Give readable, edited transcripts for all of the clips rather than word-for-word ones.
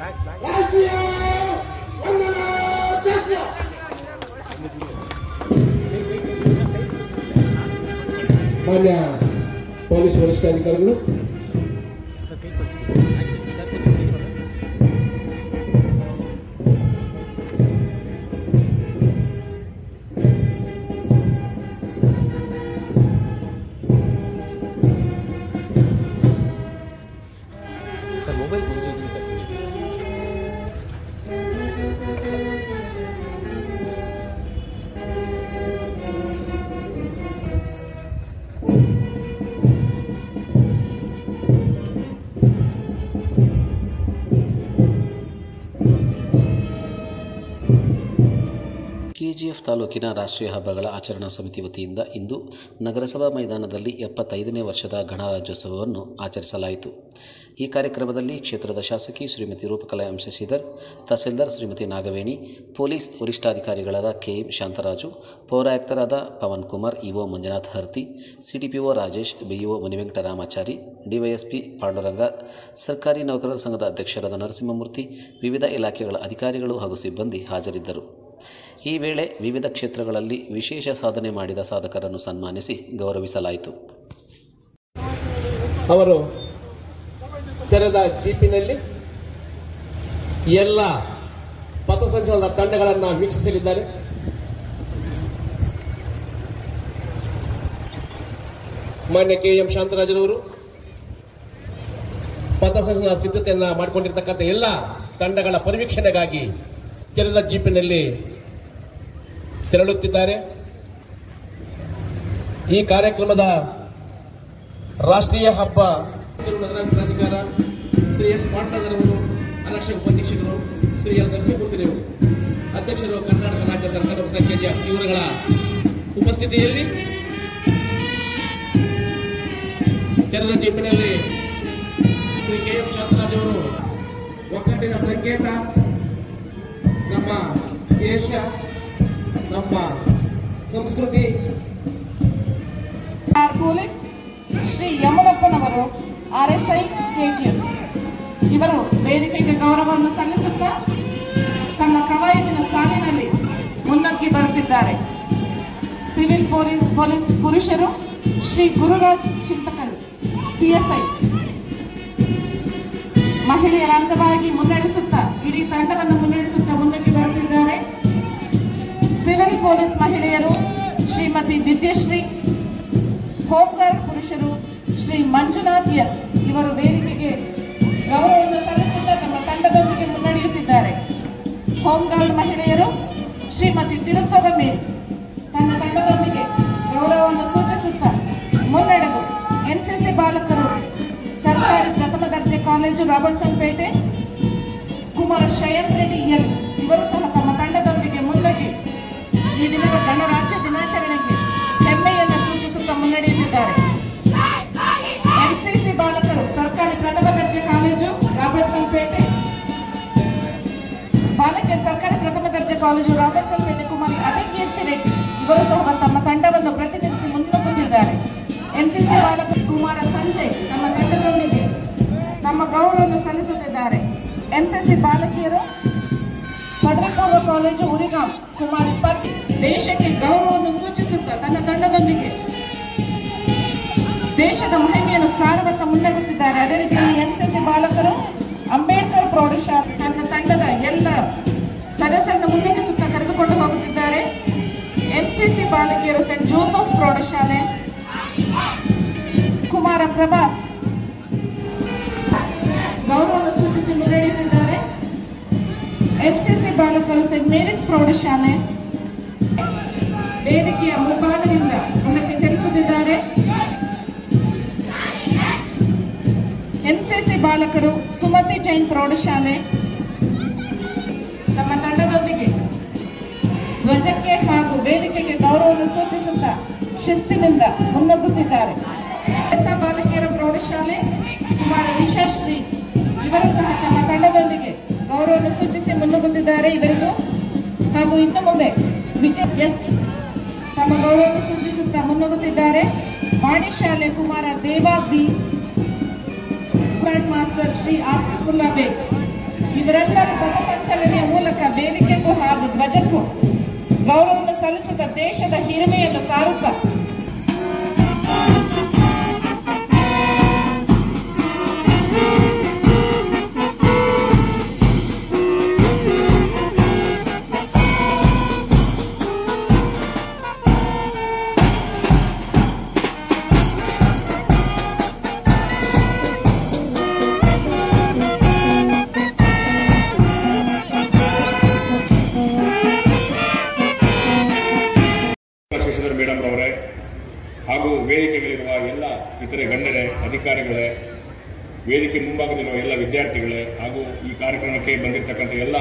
ರಾಷ್ಟ್ರೀಯ ವಂದನಾ ಚಕ್ರ ಮಾನ್ಯ ಪೊಲೀಸ್ ವರಿಷ್ಠಾಧಿಕಾರಿಗಳು, ಕೆಜಿಎಫ್ ತಾಲೂಕಿನ ರಾಷ್ಟ್ರೀಯ ಹಬ್ಬಗಳ ಆಚರಣಾ ಸಮಿತಿ ವತಿಯಿಂದ ಇಂದು ನಗರಸಭಾ ಮೈದಾನದಲ್ಲಿ 75ನೇ ವರ್ಷದ ಗಣರಾಜ್ಯೋತ್ಸವವನ್ನು ಆಚರಿಸಲಾಯಿತು. ಈ ಕಾರ್ಯಕ್ರಮದಲ್ಲಿ ಕ್ಷೇತ್ರದ ಶಾಸಕಿ ಶ್ರೀಮತಿ ರೂಪಕಲಾ ಎಂ. ಶಶಿಧರ್, ತಹಸೀಲ್ದಾರ್ ಶ್ರೀಮತಿ ನಾಗವೇಣಿ, ಪೊಲೀಸ್ ವರಿಷ್ಠಾಧಿಕಾರಿಗಳಾದ ಕೆಎಂ ಶಾಂತರಾಜು, ಪೌರಾಯುಕ್ತರಾದ Pavan Kumar, EO Manjunath Harti, CDPO Rajesh, BEO Munivenkataramachari, DYSP Panduranga, ಸರ್ಕಾರಿ ನೌಕರರ ಸಂಘದ ಅಧ್ಯಕ್ಷರಾದ ನರಸಿಂಹಮೂರ್ತಿ, ವಿವಿಧ ಇಲಾಖೆಗಳ ಅಧಿಕಾರಿಗಳು ಹಾಗೂ ಸಿಬ್ಬಂದಿ ಹಾಜರಿದ್ದರು. ಈ ವೇಳೆ ವಿವಿಧ ಕ್ಷೇತ್ರಗಳಲ್ಲಿ ವಿಶೇಷ ಸಾಧನೆ ಮಾಡಿದ ಸಾಧಕರನ್ನು ಸನ್ಮಾನಿಸಿ ಗೌರವಿಸಲಾಯಿತು. ಅವರು ತೆರೆದ ಜೀಪಿನಲ್ಲಿ ಎಲ್ಲ ಪಥಸಂಚಲನದ ತಂಡಗಳನ್ನು ವೀಕ್ಷಿಸಲಿದ್ದಾರೆ. ಮಾನ್ಯ ಕೆಎಂ ಶಾಂತರಾಜರವರು ಪಥಸಂಚಲನ ಸಿದ್ಧತೆಯನ್ನು ಮಾಡಿಕೊಂಡಿರ್ತಕ್ಕಂಥ ಎಲ್ಲ ತಂಡಗಳ ಪರಿವೀಕ್ಷಣೆಗಾಗಿ ತೆರೆದ ಜೀಪಿನಲ್ಲಿ ತೆರಳುತ್ತಿದ್ದಾರೆ. ಈ ಕಾರ್ಯಕ್ರಮದ ರಾಷ್ಟ್ರೀಯ ಹಬ್ಬ ನಗರಾಧಿಕಾರ ಶ್ರೀ ಎಸ್ ಪಾಂಡವರವರು, ಅಧ್ಯಕ್ಷ ಉಪಾಧ್ಯಕ್ಷರು ಶ್ರೀ ಎಲ್ ನರಸಿಂಹಮೂರ್ತಿರವರು, ಅಧ್ಯಕ್ಷರು ಕರ್ನಾಟಕ ರಾಜ್ಯ ಸರ್ಕಾರ ಸಂಖ್ಯೆಯ ಇವರುಗಳ ಉಪಸ್ಥಿತಿಯಲ್ಲಿ ತೆರೆದ ಜೀಪಿನಲ್ಲಿ ಶ್ರೀ ಕೆ ಎಂ ಶಾಂತರಾಜ್ ಅವರು ಒಗ್ಗಟ್ಟಿನ ಸಂಕೇತ, ನಮ್ಮ ದೇಶ, ನಮ್ಮ ಸಂಸ್ಕೃತಿ. ಪೊಲೀಸ್ ಶ್ರೀ ಯಮನಪ್ಪನವರು, RSI KGF ಇವರು ವೇದಿಕೆಗೆ ಗೌರವವನ್ನು ಸಲ್ಲಿಸುತ್ತಾ ತಮ್ಮ ಕವಾಯತಿನ ಸಾಲಿನಲ್ಲಿ ಮುನ್ನಗ್ಗಿ ಬರುತ್ತಿದ್ದಾರೆ. ಸಿವಿಲ್ ಪೊಲೀಸ್ ಪುರುಷರು ಶ್ರೀ ಗುರುರಾಜ್ ಚಿಂತಕಲ್ PSI ಮಹಿಳೆಯರ ಅಂಗವಾಗಿ ಮುನ್ನಡೆಸುತ್ತಾ ಇಡೀ ತಂಡವನ್ನು ಮುನ್ನಡೆಸುತ್ತಾ ಮುನ್ನಗ್ಗಿ ಬರುತ್ತಿದ್ದಾರೆ. ಸಿವಿಲ್ ಪೊಲೀಸ್ ಮಹಿಳೆಯರು ಶ್ರೀಮತಿ ವಿದ್ಯಶ್ರೀ, ಹೋಂಗಾರ್ಡ್ ಪುರುಷರು ಶ್ರೀ ಮಂಜುನಾಥ್ ಎಸ್ ಇವರು ವೇದಿಕೆಗೆ ಗೌರವವನ್ನು ಸಲ್ಲಿಸುತ್ತಾ ತಮ್ಮ ತಂಡದೊಂದಿಗೆ ಮುನ್ನಡೆಯುತ್ತಿದ್ದಾರೆ. ಹೋಂಗಾರ್ಡ್ ಮಹಿಳೆಯರು ಶ್ರೀಮತಿ ತಿರುಪವ ಮೇರಿ ತನ್ನ ತಂಡದೊಂದಿಗೆ ಗೌರವವನ್ನು ಸೂಚಿಸುತ್ತಾ ಮುನ್ನಡೆದು NCC ಬಾಲಕರು ಸರ್ಕಾರಿ ಪ್ರಥಮ ದರ್ಜೆ ಕಾಲೇಜು ರಾಬರ್ಟ್ಸನ್ ಪೇಟೆ ಕುಮಾರ ಶಯನ್ ರೆಡ್ಡಿ ಎಲ್ ಇವರು ಸಹ ತಮ್ಮ ತಂಡದೊಂದಿಗೆ ಮುನ್ನಡೆಗಿ ಈ ದಿನದ ಗಣರಾಜ್ಯ ದಿನಾಚರಣೆಗೆ ಹೆಮ್ಮೆಯನ್ನು ಸೂಚಿಸುತ್ತಾ ಮುನ್ನಡೆಯುತ್ತಿದ್ದಾರೆ. NCC ಬಾಲಕರು ಸರ್ಕಾರಿ ಪ್ರಥಮ ದರ್ಜೆ ಕಾಲೇಜು ರಾಬರ್ಟ್ಸನ್ ಪೇಟೆ ಬಾಲಕಿಯರ ಸರ್ಕಾರಿ ಪ್ರಥಮ ದರ್ಜೆ ಕಾಲೇಜು ರಾಬರ್ಟ್ಸನ್ ಪೇಟೆ ಕುಮಾರಿ ಅಭಿಕೀರ್ತಿ ರೆಡ್ಡಿ ಇವರು ಸಹ ತಮ್ಮ ತಂಡವನ್ನು ಪ್ರತಿನಿಧಿಸಿ ಮುನ್ನುಗ್ಗುತ್ತಿದ್ದಾರೆ. NCC ಬಾಲಕರು ಕುಮಾರ ಸಂಜಯ್ ನಮ್ಮ ತಂಡದೊಂದಿಗೆ ತಮ್ಮ ಗೌರವವನ್ನು ಸಲ್ಲಿಸುತ್ತಿದ್ದಾರೆ. NCC ಬಾಲಕಿಯರು ಪದವಿ ಪೂರ್ವ ಕಾಲೇಜು ಉರಿಗಾಂ ಕುಮಾರಿ ಪತಿ ದೇಶಕ್ಕೆ ಗೌರವವನ್ನು ಸೂಚಿಸುತ್ತಾ ತನ್ನ ತಂಡದೊಂದಿಗೆ ದೇಶದ ಮಹಿಮೆಯನ್ನು ಸಾರುತ್ತಾ ಮುನ್ನಡೆಯುತ್ತಿದ್ದಾರೆ. ಅದೇ ರೀತಿಯಲ್ಲಿ NCC ಬಾಲಕರು ಅಂಬೇಡ್ಕರ್ ಪ್ರೌಢಶಾಲೆ ತನ್ನ ತಂಡದ ಎಲ್ಲ ಸದಸ್ಯರನ್ನು ಮುನ್ನಡೆಸುತ್ತಾ ಕರೆದುಕೊಂಡು ಹೋಗುತ್ತಿದ್ದಾರೆ. NCC ಬಾಲಕಿಯರು ಸೆಂಟ್ ಜೋಸೆಫ್ ಪ್ರೌಢಶಾಲೆ ಕುಮಾರ ಪ್ರಭಾಸ್ ಗೌರವವನ್ನು ಸೂಚಿಸಿ ಮುನ್ನಡೆಯುತ್ತಿದ್ದಾರೆ. NCC ಬಾಲಕರು ಸೆಂಟ್ ಮೇರಿಸ್ ಪ್ರೌಢಶಾಲೆ ವೇದಿಕೆಯ ಮುಂಭಾಗದಿಂದ ಮುಂದಕ್ಕೆ ಚಲಿಸುತ್ತಿದ್ದಾರೆ. NCC ಬಾಲಕರು ಸುಮತಿ ಜೈನ್ ಪ್ರೌಢಶಾಲೆ ತಮ್ಮ ತಂಡದೊಂದಿಗೆ ಧ್ವಜಕ್ಕೆ ಹಾಗೂ ವೇದಿಕೆಗೆ ಗೌರವವನ್ನು ಸೂಚಿಸುತ್ತಾ ಶಿಸ್ತಿನಿಂದ ಮುನ್ನಗ್ಗುತ್ತಿದ್ದಾರೆ. ಬಾಲಕಿಯರ ಪ್ರೌಢಶಾಲೆ ಕುಮಾರ ವಿಶಾಶ್ರೀ ಇವರು ಸಹ ತಮ್ಮ ತಂಡದೊಂದಿಗೆ ಗೌರವವನ್ನು ಸೂಚಿಸಿ ಮುನ್ನುಗ್ಗುತ್ತಿದ್ದಾರೆ. ಇವರಿಗೂ ಹಾಗೂ ಇನ್ನು ಮುಂದೆ ವಿಜಯ್ ಎಸ್ ತಮ್ಮ ಗೌರವವನ್ನು ಸೂಚಿಸುತ್ತಾ ಮುನ್ನುಗ್ಗುತ್ತಿದ್ದಾರೆ. ವಾಣಿ ಶಾಲೆ ಕುಮಾರ ದೇವಾ B, grand master Shri Asifulla ಬೇಗ್ ಇವರೆಲ್ಲರೂ ಪಥಸಂಚಲನೆಯ ಮೂಲಕ ವೇದಿಕೆಗೂ ಹಾಗೂ ಧ್ವಜಕ್ಕೂ ಗೌರವವನ್ನು ಸಲ್ಲಿಸುತ್ತಾ ದೇಶದ ಹಿರಿಮೆಯನ್ನು ಸಾರುತ್ತಾ ಮೇಡಮ್ ರವರೇ ಹಾಗೂ ವೇದಿಕೆಗಳಿರುವ ಎಲ್ಲ ಇತರೆ ಗಣ್ಯರೇ, ಅಧಿಕಾರಿಗಳೇ, ವೇದಿಕೆ ಮುಂಭಾಗದಲ್ಲಿರುವ ಎಲ್ಲ ವಿದ್ಯಾರ್ಥಿಗಳೇ ಹಾಗೂ ಈ ಕಾರ್ಯಕ್ರಮಕ್ಕೆ ಬಂದಿರತಕ್ಕಂಥ ಎಲ್ಲ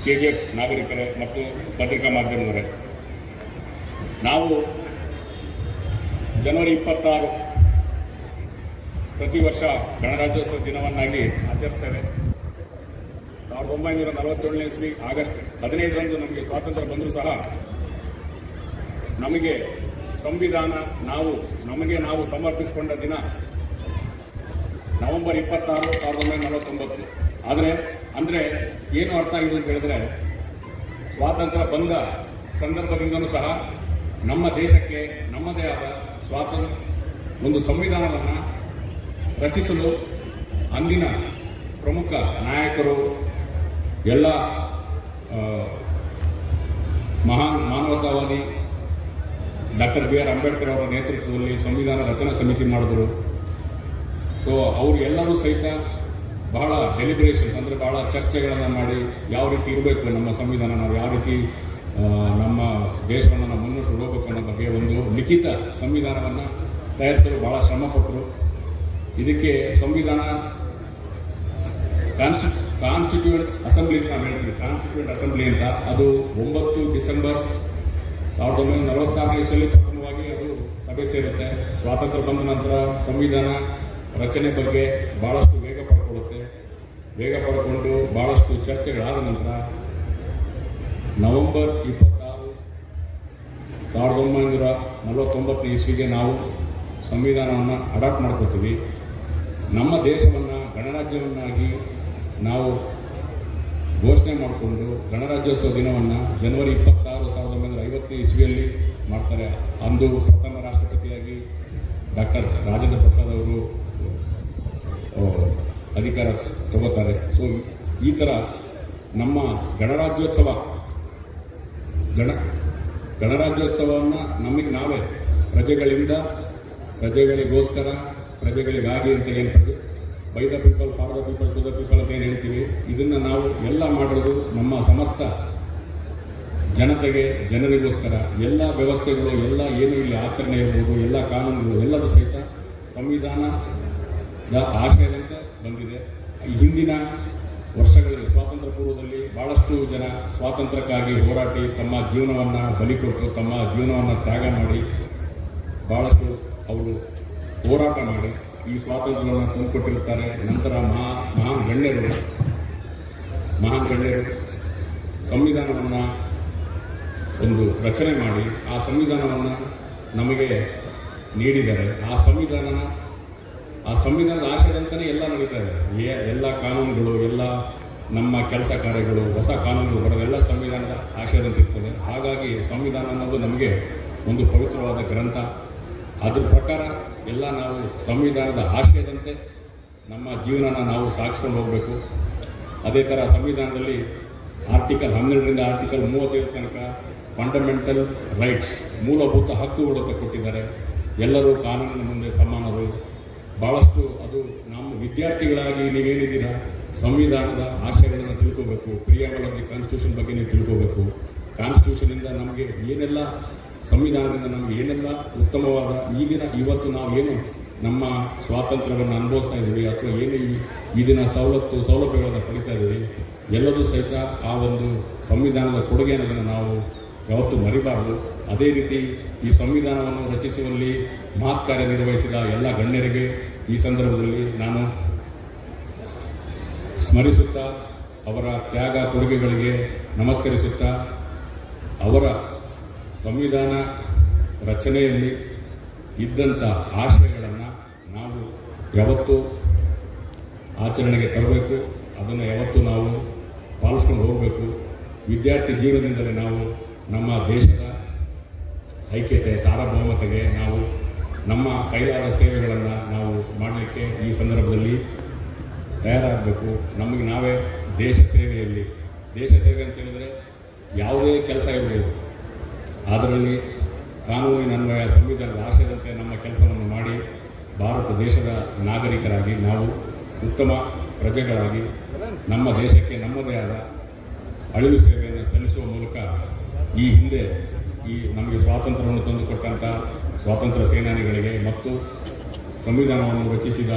KGF ನಾಗರಿಕರೇ ಮತ್ತು ಪತ್ರಿಕಾ ಮಾಧ್ಯಮದವರೇ, ನಾವು ಜನವರಿ 26 ಪ್ರತಿ ವರ್ಷ ಗಣರಾಜ್ಯೋತ್ಸವ ದಿನವನ್ನಾಗಿ ಆಚರಿಸ್ತೇವೆ. 1947ನೇ ಇಸ್ವಿ ಆಗಸ್ಟ್ 15ರಂದು ನಮಗೆ ಸ್ವಾತಂತ್ರ್ಯ ಬಂದರೂ ಸಹ ನಮಗೆ ಸಂವಿಧಾನ ನಮಗೆ ನಾವು ಸಮರ್ಪಿಸಿಕೊಂಡ ದಿನ ನವೆಂಬರ್ 26, 1949. ಅಂದರೆ ಏನು ಅರ್ಥ ಆಗಿದೆ ಅಂತ ಹೇಳಿದ್ರೆ, ಸ್ವಾತಂತ್ರ್ಯ ಬಂದ ಸಂದರ್ಭದಿಂದಲೂ ಸಹ ನಮ್ಮ ದೇಶಕ್ಕೆ ನಮ್ಮದೇ ಆದ ಒಂದು ಸಂವಿಧಾನವನ್ನು ರಚಿಸಲು ಅಂದಿನ ಪ್ರಮುಖ ನಾಯಕರು, ಎಲ್ಲ ಮಹಾನ್ ಮಾನವತಾವಾದಿ ಡಾಕ್ಟರ್ BR ಅಂಬೇಡ್ಕರ್ ಅವರ ನೇತೃತ್ವದಲ್ಲಿ ಸಂವಿಧಾನ ರಚನಾ ಸಮಿತಿ ಮಾಡಿದ್ರು. ಸೊ ಅವರು ಎಲ್ಲರೂ ಸಹಿತ ಬಹಳ ಡೆಲಿಬ್ರೇಷನ್ಸ್ ಅಂದರೆ ಬಹಳ ಚರ್ಚೆಗಳನ್ನು ಮಾಡಿ ಯಾವ ರೀತಿ ಇರಬೇಕು ನಮ್ಮ ಸಂವಿಧಾನ, ನಾವು ಯಾವ ರೀತಿ ನಮ್ಮ ದೇಶವನ್ನು ನಾವು ಮುನ್ನಡೆಸಿ ಹೋಗಬೇಕು ಅನ್ನೋ ಬಗ್ಗೆ ಒಂದು ಲಿಖಿತ ಸಂವಿಧಾನವನ್ನು ತಯಾರಿಸಲು ಬಹಳ ಶ್ರಮಪಟ್ಟರು. ಇದಕ್ಕೆ ಸಂವಿಧಾನ ಕಾನ್ಸ್ಟಿಟ್ಯೂಯೆಂಟ್ ಅಸೆಂಬ್ಲಿ ನಾವು ಹೇಳ್ತೀವಿ, ಕಾನ್ಸ್ಟಿಟ್ಯೂಯೆಂಟ್ ಅಸೆಂಬ್ಲಿ ಅಂತ, ಅದು 9 ಡಿಸೆಂಬರ್ 1946ನೇ ಇಸ್ವಿಯಲ್ಲಿ ಪ್ರಥಮವಾಗಿ ಅದು ಸಭೆ ಸೇರುತ್ತೆ. ಸ್ವಾತಂತ್ರ್ಯ ಬಂದ ನಂತರ ಸಂವಿಧಾನ ರಚನೆ ಬಗ್ಗೆ ಬಹಳಷ್ಟು ವೇಗ ಪಡ್ಕೊಂಡು ಬಹಳಷ್ಟು ಚರ್ಚೆಗಳಾದ ನಂತರ ನವೆಂಬರ್ 26, 1949ನೇ ಇಸ್ವಿಗೆ ನಾವು ಸಂವಿಧಾನವನ್ನು ಅಡಾಪ್ಟ್ ಮಾಡ್ಕೊತೀವಿ. ನಮ್ಮ ದೇಶವನ್ನು ಗಣರಾಜ್ಯವನ್ನಾಗಿ ನಾವು ಘೋಷಣೆ ಮಾಡಿಕೊಂಡು ಗಣರಾಜ್ಯೋತ್ಸವ ದಿನವನ್ನು ಜನವರಿ 26, 1950ನೇ ಇಸ್ವಿಯಲ್ಲಿ ಮಾಡ್ತಾರೆ. ಅಂದು ಪ್ರಥಮ ರಾಷ್ಟ್ರಪತಿಯಾಗಿ ಡಾಕ್ಟರ್ ರಾಜೇಂದ್ರ ಪ್ರಸಾದ್ ಅವರು ಅಧಿಕಾರ ತಗೋತಾರೆ. ಸೊ ಈ ಥರ ನಮ್ಮ ಗಣರಾಜ್ಯೋತ್ಸವವನ್ನು ನಮಗೆ ನಾವೇ ಪ್ರಜೆಗಳಿಗೋಸ್ಕರ, ಪ್ರಜೆಗಳಿಗಾಗಿ ಅಂತ ಏನು by the people, for the people, to the people ಅಂತ ಏನು ಹೇಳ್ತೀವಿ, ಇದನ್ನು ನಾವು ಎಲ್ಲ ಮಾಡೋದು ನಮ್ಮ ಸಮಸ್ತ ಜನರಿಗೋಸ್ಕರ. ಎಲ್ಲ ವ್ಯವಸ್ಥೆಗಳು, ಎಲ್ಲ ಏನು ಇಲ್ಲಿ ಆಚರಣೆ ಇರ್ಬೋದು, ಎಲ್ಲ ಕಾನೂನುಗಳು ಎಲ್ಲದೂ ಸಹಿತ ಸಂವಿಧಾನದ ಆಶಯದಂತೆ ಬಂದಿದೆ. ಹಿಂದಿನ ವರ್ಷಗಳಲ್ಲಿ ಸ್ವಾತಂತ್ರ್ಯ ಪೂರ್ವದಲ್ಲಿ ಬಹಳಷ್ಟು ಜನ ಸ್ವಾತಂತ್ರ್ಯಕ್ಕಾಗಿ ಹೋರಾಟಿ ತಮ್ಮ ಜೀವನವನ್ನು ಬಲಿ ಕೊಟ್ಟು, ತಮ್ಮ ಜೀವನವನ್ನು ತ್ಯಾಗ ಮಾಡಿ, ಬಹಳಷ್ಟು ಅವರು ಹೋರಾಟ ಮಾಡಿ ಈ ಸ್ವಾತಂತ್ರ್ಯವನ್ನು ತಂದುಕೊಟ್ಟಿರ್ತಾರೆ. ನಂತರ ಮಹಾನ್ ಗಣ್ಯರು ಸಂವಿಧಾನವನ್ನು ಒಂದು ರಚನೆ ಮಾಡಿ ಆ ಸಂವಿಧಾನವನ್ನು ನಮಗೆ ನೀಡಿದ್ದಾರೆ. ಆ ಸಂವಿಧಾನದ ಆಶಯದಂತಲೇ ಎಲ್ಲ ನಡೀತಾ ಇದೆ. ಎಲ್ಲ ಕಾನೂನುಗಳು, ಎಲ್ಲ ನಮ್ಮ ಕೆಲಸ ಕಾರ್ಯಗಳು, ಹೊಸ ಕಾನೂನುಗಳು ಬರೋದೆಲ್ಲ ಸಂವಿಧಾನದ ಆಶಯದಂತೆ ಇರ್ತದೆ. ಹಾಗಾಗಿ ಸಂವಿಧಾನ ಅನ್ನೋದು ನಮಗೆ ಒಂದು ಪವಿತ್ರವಾದ ಗ್ರಂಥ. ಅದ್ರ ಪ್ರಕಾರ ಎಲ್ಲ ನಾವು ಸಂವಿಧಾನದ ಆಶಯದಂತೆ ನಮ್ಮ ಜೀವನನ ನಾವು ಸಾಗಿಸ್ಕೊಂಡು ಹೋಗಬೇಕು. ಅದೇ ಥರ ಸಂವಿಧಾನದಲ್ಲಿ ಆರ್ಟಿಕಲ್ 12ರಿಂದ ಆರ್ಟಿಕಲ್ 35 ತನಕ ಫಂಡಮೆಂಟಲ್ ರೈಟ್ಸ್, ಮೂಲಭೂತ ಹಕ್ಕುಗಳು ಅಂತ ಕೊಟ್ಟಿದ್ದಾರೆ. ಎಲ್ಲರೂ ಕಾನೂನಿನ ಮುಂದೆ ಸಮಾನರು. ಭಾಳಷ್ಟು ಅದು ನಮ್ಮ ವಿದ್ಯಾರ್ಥಿಗಳಾಗಿ ನೀವೇನಿದ್ದೀರಾ ಸಂವಿಧಾನದ ಆಶಯಗಳನ್ನು ತಿಳ್ಕೋಬೇಕು. ಪ್ರಿಯಾಂಬಲ್ ಆಫ್ ದಿ ಕಾನ್ಸ್ಟಿಟ್ಯೂಷನ್ ಬಗ್ಗೆ ನೀವು ತಿಳ್ಕೋಬೇಕು. ಕಾನ್ಸ್ಟಿಟ್ಯೂಷನಿಂದ ನಮಗೆ ಏನೆಲ್ಲ, ಸಂವಿಧಾನದಿಂದ ನಮಗೆ ಏನೆಲ್ಲ ಉತ್ತಮವಾದ ಇವತ್ತು ನಾವು ಏನು ನಮ್ಮ ಸ್ವಾತಂತ್ರ್ಯವನ್ನು ಅನುಭವಿಸ್ತಾ ಇದ್ದೀವಿ ಅಥವಾ ಏನು ಈ ದಿನ ಸೌಲಭ್ಯಗಳನ್ನು ಪಡಿತಾ ಇದ್ದೀವಿ, ಎಲ್ಲದೂ ಸಹಿತ ಆ ಒಂದು ಸಂವಿಧಾನದ ಕೊಡುಗೆ ಅನ್ನೋದನ್ನು ನಾವು ಯಾವತ್ತೂ ಮರಿಬಾರದು. ಅದೇ ರೀತಿ ಈ ಸಂವಿಧಾನವನ್ನು ರಚಿಸುವಲ್ಲಿ ಮಹತ್ ಕಾರ್ಯ ನಿರ್ವಹಿಸಿದ ಎಲ್ಲ ಗಣ್ಯರಿಗೆ ಈ ಸಂದರ್ಭದಲ್ಲಿ ನಾನು ಸ್ಮರಿಸುತ್ತಾ, ಅವರ ತ್ಯಾಗ ಕೊಡುಗೆಗಳಿಗೆ ನಮಸ್ಕರಿಸುತ್ತಾ, ಅವರ ಸಂವಿಧಾನ ರಚನೆಯಲ್ಲಿ ಇದ್ದಂಥ ಆಶಯಗಳನ್ನು ನಾವು ಯಾವತ್ತೂ ಆಚರಣೆಗೆ ತರಬೇಕು. ಅದನ್ನು ಯಾವತ್ತೂ ನಾವು ಪಾಲಿಸ್ಕೊಂಡು ಹೋಗಬೇಕು. ವಿದ್ಯಾರ್ಥಿ ಜೀವನದಿಂದಲೇ ನಾವು ನಮ್ಮ ದೇಶದ ಐಕ್ಯತೆ, ಸಾರ್ವಭೌಮತೆಗೆ ನಾವು ನಮ್ಮ ಕೈಲಾದ ಸೇವೆಗಳನ್ನು ನಾವು ಮಾಡಲಿಕ್ಕೆ ಈ ಸಂದರ್ಭದಲ್ಲಿ ತಯಾರಾಗಬೇಕು. ನಮಗೆ ನಾವೇ ದೇಶ ಸೇವೆಯಲ್ಲಿ, ದೇಶ ಸೇವೆ ಅಂತ ಹೇಳಿದರೆ ಯಾವುದೇ ಕೆಲಸ ಇರಬಹುದು, ಅದರಲ್ಲಿ ಕಾನೂನಿನನ್ವಯ ಸಂವಿಧಾನದ ಆಶಯದಂತೆ ನಮ್ಮ ಕೆಲಸವನ್ನು ಮಾಡಿ ಭಾರತ ದೇಶದ ನಾಗರಿಕರಾಗಿ ನಾವು ಉತ್ತಮ ಪ್ರಜೆಗಳಾಗಿ ನಮ್ಮ ದೇಶಕ್ಕೆ ನಮ್ಮದೇ ಆದ ಅಳಿವು ಸೇವೆಯನ್ನು ಸಲ್ಲಿಸುವ ಮೂಲಕ ಈ ಹಿಂದೆ ನಮಗೆ ಸ್ವಾತಂತ್ರ್ಯವನ್ನು ತಂದುಕೊಟ್ಟಂಥ ಸ್ವಾತಂತ್ರ್ಯ ಸೇನಾನಿಗಳಿಗೆ ಮತ್ತು ಸಂವಿಧಾನವನ್ನು ರಚಿಸಿದ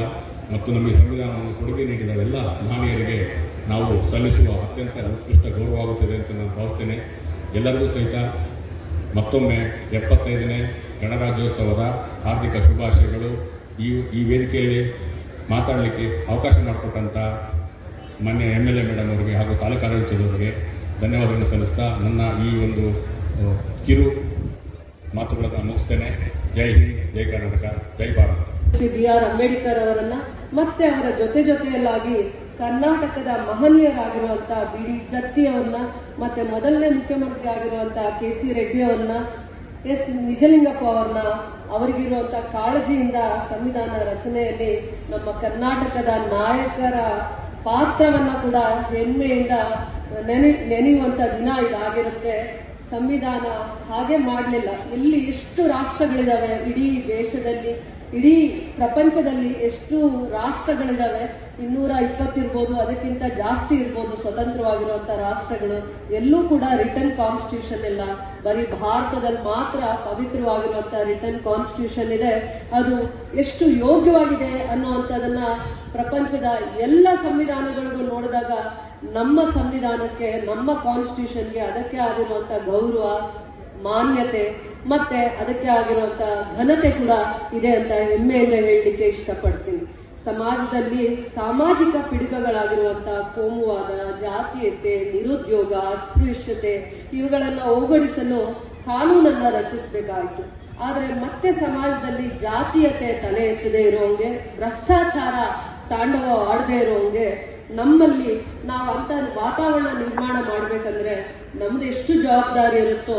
ಮತ್ತು ನಮಗೆ ಸಂವಿಧಾನವನ್ನು ಕೊಡುಗೆ ನೀಡಿದ ಎಲ್ಲ ಮಹನೀಯರಿಗೆ ನಾವು ಸಲ್ಲಿಸುವ ಅತ್ಯಂತ ಉತ್ಕೃಷ್ಟ ಗೌರವವಾಗುತ್ತದೆ ಅಂತ ನಾನು ಭಾವಿಸ್ತೇನೆ. ಎಲ್ಲರಿಗೂ ಸಹಿತ ಮತ್ತೊಮ್ಮೆ 75ನೇ ಗಣರಾಜ್ಯೋತ್ಸವದ ಹಾರ್ದಿಕ ಶುಭಾಶಯಗಳು. ಈ ವೇದಿಕೆಯಲ್ಲಿ ಮಾತಾಡಲಿಕ್ಕೆ ಅವಕಾಶ ಮಾಡಿಕೊಟ್ಟಂಥ ಮಾನ್ಯ MLA ಮೇಡಮ್ ಅವರಿಗೆ ಹಾಗೂ ತಾಲೂಕಾಡಳಿತದವರಿಗೆ ಧನ್ಯವಾದಗಳನ್ನು ಸಲ್ಲಿಸ್ತಾ ನನ್ನ ಈ ಒಂದು ಕಿರು ಮಾತುಗಳನ್ನು ಮುಗಿಸ್ತೇನೆ. ಜೈ ಹಿಂದ್, ಜೈ ಕರ್ನಾಟಕ, ಜೈ ಭಾರತ್. BR ಅಂಬೇಡ್ಕರ್ ಅವರನ್ನ ಮತ್ತೆ ಅವರ ಜೊತೆಯಲ್ಲಾಗಿ ಕರ್ನಾಟಕದ ಮಹನೀಯರಾಗಿರುವಂತಹ BD ಜತ್ತಿ ಅವರನ್ನ ಮತ್ತೆ ಮೊದಲನೇ ಮುಖ್ಯಮಂತ್ರಿ ಆಗಿರುವಂತಹ KC ರೆಡ್ಡಿ ಅವರನ್ನ, S ನಿಜಲಿಂಗಪ್ಪ ಅವರನ್ನ, ಅವರಿಗಿರುವಂತಹ ಕಾಳಜಿಯಿಂದ ಸಂವಿಧಾನ ರಚನೆಯಲ್ಲಿ ನಮ್ಮ ಕರ್ನಾಟಕದ ನಾಯಕರ ಪಾತ್ರವನ್ನ ಕೂಡ ಹೆಮ್ಮೆಯಿಂದ ನೆನೆಯುವಂತ ದಿನ ಇದಾಗಿರುತ್ತೆ. ಸಂವಿಧಾನ ಹಾಗೆ ಮಾಡಲಿಲ್ಲ. ಇಲ್ಲಿ ಎಷ್ಟು ರಾಷ್ಟ್ರಗಳಿದಾವೆ ಇಡೀ ದೇಶದಲ್ಲಿ, ಇಡೀ ಪ್ರಪಂಚದಲ್ಲಿ ಎಷ್ಟು ರಾಷ್ಟ್ರಗಳಿದಾವೆ, 220 ಇರ್ಬೋದು, ಅದಕ್ಕಿಂತ ಜಾಸ್ತಿ ಇರ್ಬೋದು ಸ್ವತಂತ್ರವಾಗಿರುವಂತಹ ರಾಷ್ಟ್ರಗಳು. ಎಲ್ಲೂ ಕೂಡ ರಿಟರ್ನ್ ಕಾನ್ಸ್ಟಿಟ್ಯೂಷನ್ ಇಲ್ಲ. ಬರೀ ಭಾರತದಲ್ಲಿ ಮಾತ್ರ ಪವಿತ್ರವಾಗಿರುವಂತಹ ರಿಟರ್ನ್ ಕಾನ್ಸ್ಟಿಟ್ಯೂಷನ್ ಇದೆ. ಅದು ಎಷ್ಟು ಯೋಗ್ಯವಾಗಿದೆ ಅನ್ನುವಂಥದ್ದನ್ನ ಪ್ರಪಂಚದ ಎಲ್ಲ ಸಂವಿಧಾನಗಳಿಗೂ ನೋಡಿದಾಗ ನಮ್ಮ ಸಂವಿಧಾನಕ್ಕೆ, ನಮ್ಮ ಕಾನ್ಸ್ಟಿಟ್ಯೂಷನ್ಗೆ ಅದಕ್ಕೆ ಆಗಿರುವಂತಹ ಗೌರವ, ಮಾನ್ಯತೆ ಮತ್ತೆ ಅದಕ್ಕೆ ಆಗಿರುವಂತಹ ಘನತೆ ಕೂಡ ಇದೆ ಅಂತ ಹೆಮ್ಮೆಯಿಂದ ಹೇಳಲಿಕ್ಕೆ ಇಷ್ಟಪಡ್ತೀನಿ. ಸಮಾಜದಲ್ಲಿ ಸಾಮಾಜಿಕ ಪಿಡುಗುಗಳಾಗಿರುವಂತಹ ಕೋಮುವಾದ, ಜಾತೀಯತೆ, ನಿರುದ್ಯೋಗ, ಅಸ್ಪೃಶ್ಯತೆ ಇವುಗಳನ್ನ ಹೋಗಡಿಸಲು ಕಾನೂನನ್ನ ರಚಿಸಬೇಕಾಯಿತು. ಆದ್ರೆ ಮತ್ತೆ ಸಮಾಜದಲ್ಲಿ ಜಾತೀಯತೆ ತಲೆ ಎತ್ತದೇ ಇರೋಂಗೆ, ಭ್ರಷ್ಟಾಚಾರ ತಾಂಡವ ಆಡದೇ ಇರೋಂಗೆ ನಮ್ಮಲ್ಲಿ ನಾವು ಅಂತ ವಾತಾವರಣ ನಿರ್ಮಾಣ ಮಾಡ್ಬೇಕಂದ್ರೆ ನಮ್ದು ಎಷ್ಟು ಜವಾಬ್ದಾರಿ ಇರುತ್ತೋ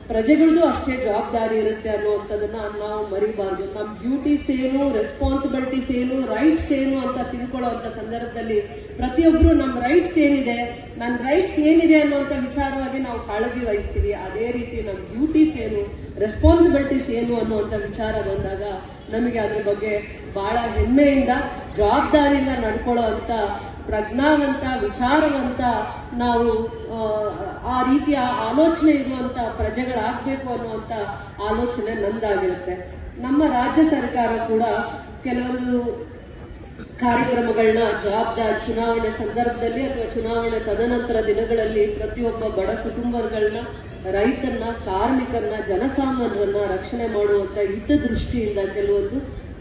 ಪ್ರಜೆಗಳದ್ದು ಅಷ್ಟೇ ಜವಾಬ್ದಾರಿ ಇರುತ್ತೆ ಅನ್ನುವಂಥದ್ದನ್ನ ನಾವು ಮರಿಬಾರ್ದು. ನಮ್ಮ ಡ್ಯೂಟೀಸ್ ಏನು, ರೆಸ್ಪಾನ್ಸಿಬಿಲಿಟೀಸ್ ಏನು, ರೈಟ್ಸ್ ಏನು ಅಂತ ತಿಳ್ಕೊಳ್ಳುವಂತ ಸಂದರ್ಭದಲ್ಲಿ ಪ್ರತಿಯೊಬ್ರು ನಮ್ಮ ರೈಟ್ಸ್ ಏನಿದೆ, ನನ್ನ ರೈಟ್ಸ್ ಏನಿದೆ ಅನ್ನುವಂಥ ವಿಚಾರವಾಗಿ ನಾವು ಕಾಳಜಿ ವಹಿಸ್ತೀವಿ. ಅದೇ ರೀತಿ ನಮ್ಮ ಡ್ಯೂಟೀಸ್ ಏನು, ರೆಸ್ಪಾನ್ಸಿಬಿಲಿಟೀಸ್ ಏನು ಅನ್ನುವಂಥ ವಿಚಾರ ಬಂದಾಗ ನಮಗೆ ಅದ್ರ ಬಗ್ಗೆ ಬಹಳ ಹೆಮ್ಮೆಯಿಂದ, ಜವಾಬ್ದಾರಿಯಿಂದ ನಡ್ಕೊಳ್ಳೋ ಅಂತ ಪ್ರಜ್ಞಾವಂತ, ವಿಚಾರವಂತ, ನಾವು ಆ ರೀತಿಯ ಆಲೋಚನೆ ಇರುವಂತ ಪ್ರಜೆಗಳಾಗಬೇಕು ಅನ್ನುವಂತ ಆಲೋಚನೆ ನಂದಾಗಿರುತ್ತೆ. ನಮ್ಮ ರಾಜ್ಯ ಸರ್ಕಾರ ಕೂಡ ಕೆಲವೊಂದು ಕಾರ್ಯಕ್ರಮಗಳನ್ನ ಜವಾಬ್ದಾರಿ ಚುನಾವಣೆ ಸಂದರ್ಭದಲ್ಲಿ ಅಥವಾ ಚುನಾವಣೆ ತದನಂತರ ದಿನಗಳಲ್ಲಿ ಪ್ರತಿಯೊಬ್ಬ ಬಡ ಕುಟುಂಬಗಳನ್ನ, ರೈತರನ್ನ, ಕಾರ್ಮಿಕರನ್ನ, ಜನಸಾಮಾನ್ಯರನ್ನ ರಕ್ಷಣೆ ಮಾಡುವಂತ ಹಿತದೃಷ್ಟಿಯಿಂದ ಕೆಲವೊಂದು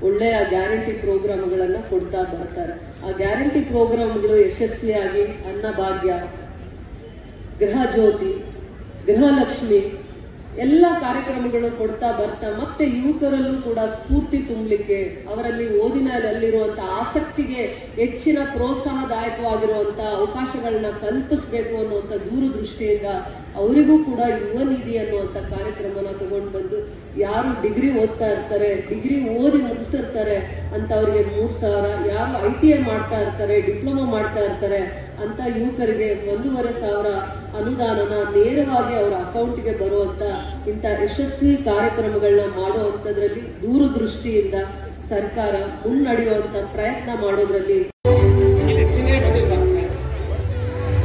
ಒಳ್ಳೆಯ ಗ್ಯಾರಂಟಿ ಪ್ರೋಗ್ರಾಮ್ಗಳನ್ನ ಕೊಡ್ತಾ ಬರ್ತಾರೆ. ಆ ಗ್ಯಾರಂಟಿ ಪ್ರೋಗ್ರಾಮ್ಗಳು ಯಶಸ್ವಿಯಾಗಿ ಅನ್ನಭಾಗ್ಯ, ಗೃಹ ಜ್ಯೋತಿ, ಗೃಹಲಕ್ಷ್ಮಿ ಎಲ್ಲ ಕಾರ್ಯಕ್ರಮಗಳು ಕೊಡ್ತಾ ಬರ್ತಾ ಮತ್ತೆ ಯುವಕರಲ್ಲೂ ಕೂಡ ಸ್ಫೂರ್ತಿ ತುಂಬಲಿಕ್ಕೆ, ಅವರಲ್ಲಿ ಓದಿನಲ್ಲಿರುವಂತಹ ಆಸಕ್ತಿಗೆ ಹೆಚ್ಚಿನ ಪ್ರೋತ್ಸಾಹದಾಯಕವಾಗಿರುವಂತಹ ಅವಕಾಶಗಳನ್ನ ಕಲ್ಪಿಸಬೇಕು ಅನ್ನುವಂಥ ದೂರದೃಷ್ಟಿಯಿಂದ ಅವರಿಗೂ ಕೂಡ ಯುವ ನಿಧಿ ಅನ್ನುವಂಥ ಕಾರ್ಯಕ್ರಮನ ತಗೊಂಡು ಬಂದು ಯಾರು ಡಿಗ್ರಿ ಓದ್ತಾ ಇರ್ತಾರೆ, ಡಿಗ್ರಿ ಓದಿ ಮುಗಿಸಿರ್ತಾರೆ ಅಂತವರಿಗೆ 3,000, ಯಾರು ITI ಮಾಡ್ತಾ ಇರ್ತಾರೆ, ಡಿಪ್ಲೊಮಾ ಮಾಡ್ತಾ ಇರ್ತಾರೆ ಅಂತ ಯುವಕರಿಗೆ 1,500 ಅನುದಾನನ ನೇರವಾಗಿ ಅವರ ಅಕೌಂಟ್ಗೆ ಬರುವಂತ ಇಂಥ ಯಶಸ್ವಿ ಕಾರ್ಯಕ್ರಮಗಳನ್ನ ಮಾಡುವಂತದ್ರಲ್ಲಿ ದೂರದೃಷ್ಟಿಯಿಂದ ಸರ್ಕಾರ ಮುನ್ನಡೆಯುವಂತ ಪ್ರಯತ್ನ ಮಾಡೋದ್ರಲ್ಲಿ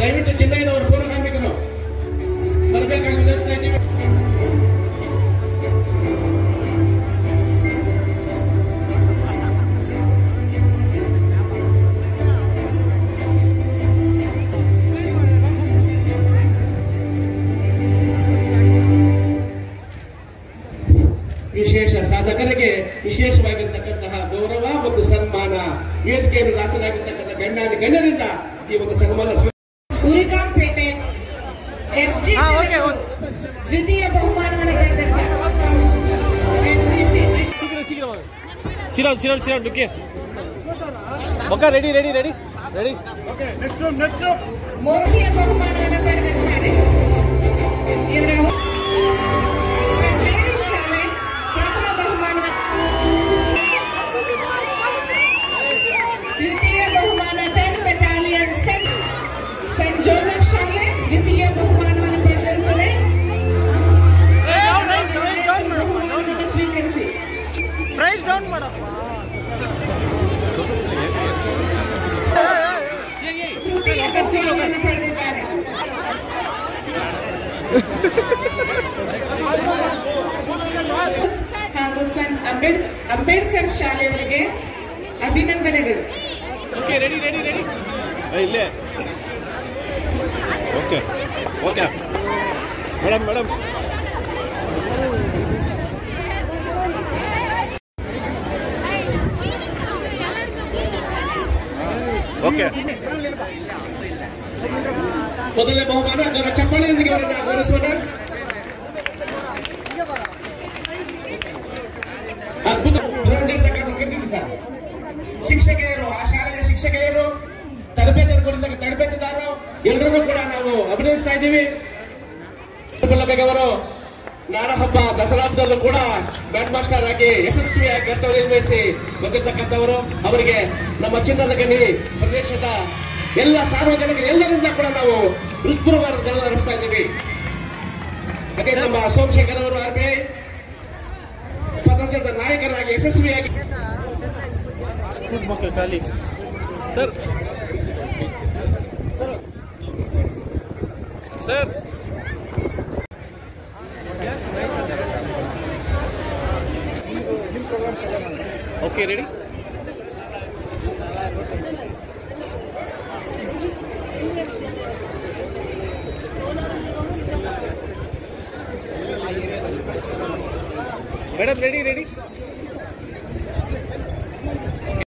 ದಯವಿಟ್ಟು ಜಿಲ್ಲೆಯವರು ಪೂರ್ವ ಕಾರ್ಮಿಕರು ಬರಬೇಕಾಗಿ ವಿನಂತಿಸ್ತಾ ಇದ್ದೀವಿ. ವಿಶೇಷ ಸಾಧಕರಿಗೆ ವಿಶೇಷವಾಗಿರ್ತಕ್ಕಂತಹ ಗೌರವ ಮತ್ತು ಸನ್ಮಾನ, ವೇದಿಕೆಯನ್ನು ದಾಸರಾಗಿರ್ತಕ್ಕಂಥ ಗಣ್ಯರಿಂದ ಈ ಒಂದು ಸನ್ಮಾನ ಉರಿಕಾಂಪೇಟೆ FGC ದ್ವಿತೀಯ ಬಹುಮಾನವನ್ನು ಪಡೆದಿದ್ದಾರೆ. ಸಿರೋನ್ ರೆಡಿ ಮೂರನೆಯ ಬಹುಮಾನವನ್ನು ಪಡೆದಿದ್ದಾರೆ. ಇದರ ಸೆಂಟ್ ಮೇರಿಸ್ ಶಾಲೆ ಪ್ರಥಮ ಬಹುಮಾನ, ದ್ವಿತೀಯ ಬಹುಮಾನ ಟೆನ್ ಬೆಟಾಲಿಯನ್ ಸೆಂಟ್ ಜೋಸೆಫ್ ಶಾಲೆ ದ್ವಿತೀಯ ಬಹುಮಾನವನ್ನು ಪಡೆದಿರುತ್ತದೆ. ಬಹುಮಾನವನ್ನು ಸ್ವೀಕರಿಸಿ. ತೃತೀಯ ಬಹುಮಾನವನ್ನು ಪಡೆದಿದ್ದಾರೆ. ಹಾಗೂ ಸಂತ್ ಅಂಬೇಡ್ಕರ್ ಶಾಲೆಯವರಿಗೆ ಅಭಿನಂದನೆಗಳು. ಇಲ್ಲೇ ಓಕೆ ಓಕೆ ಮೇಡಮ್ ಓಕೆ. ಮೊದಲನೇ ಬಹುಮಾನ ಅವರ ಚಪ್ಪಾಳೆಯೊಂದಿಗೆ ಅವರನ್ನು ಗೌರವಿಸೋಣ. ಅದ್ಭುತ ಸರ್. ಶಿಕ್ಷಕಿಯರು, ಆ ಶಾಲೆಯ ಶಿಕ್ಷಕಿಯರು, ತರಬೇತಿದಾರರು ಎಲ್ಲರಿಗೂ ಕೂಡ ನಾವು ಅಭಿನಯಿಸ್ತಾ ಇದ್ದೀವಿ. ಅವರು ನಾಡ ಹಬ್ಬ ದಸರಾ ಹಬ್ಬದಲ್ಲೂ ಕೂಡ ಬ್ಯಾಂಡ್ ಮಾಸ್ಟರ್ ಆಗಿ ಯಶಸ್ವಿಯಾಗಿ ಕರ್ತವ್ಯ ನಿರ್ವಹಿಸಿ ಬಂದಿರತಕ್ಕಂಥವರು. ಅವರಿಗೆ ನಮ್ಮ ಚಿನ್ನದ ಗಣಿ ಪ್ರದೇಶದ ಎಲ್ಲ ಸಾರ್ವಜನಿಕರು ಎಲ್ಲರಿಂದ ಕೂಡ ನಾವು ಹೃತ್ಪೂರ್ವಕ ಧನ್ಯವಾದ ಅರ್ಪಿಸ್ತಾ ಇದ್ದೀವಿ. ಅದೇ ನಮ್ಮ ಸೋಮಶೇಖರ್ ಅವರು RBI ಪದದ ನಾಯಕರಾಗಿ ಯಶಸ್ವಿಯಾಗಿ sir sir okay ready. Madam ready.